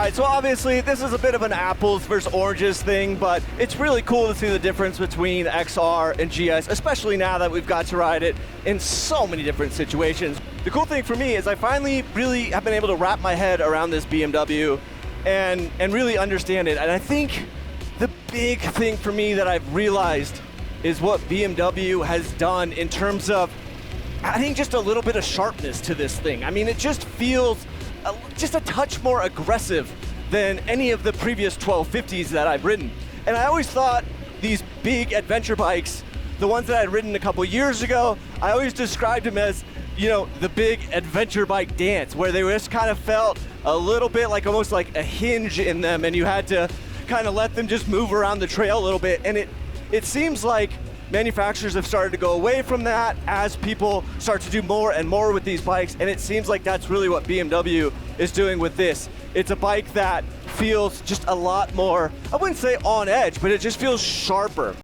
right, so obviously this is a bit of an apples versus oranges thing, but it's really cool to see the difference between XR and GS, especially now that we've got to ride it in so many different situations. The cool thing for me is I finally really have been able to wrap my head around this BMW and really understand it. And I think the big thing for me that I've realized is what BMW has done in terms of adding just a little bit of sharpness to this thing. I mean, it just feels just a touch more aggressive than any of the previous 1250s that I've ridden. And I always thought these big adventure bikes, the ones that I'd ridden a couple years ago, I always described them as, you know, the big adventure bike dance, where they just kind of felt a little bit like almost like a hinge in them, and you had to kind of let them just move around the trail a little bit. And it seems like manufacturers have started to go away from that as people start to do more and more with these bikes, and it seems like that's really what BMW is doing with this. It's a bike that feels just a lot more, I wouldn't say on edge, but it just feels sharper.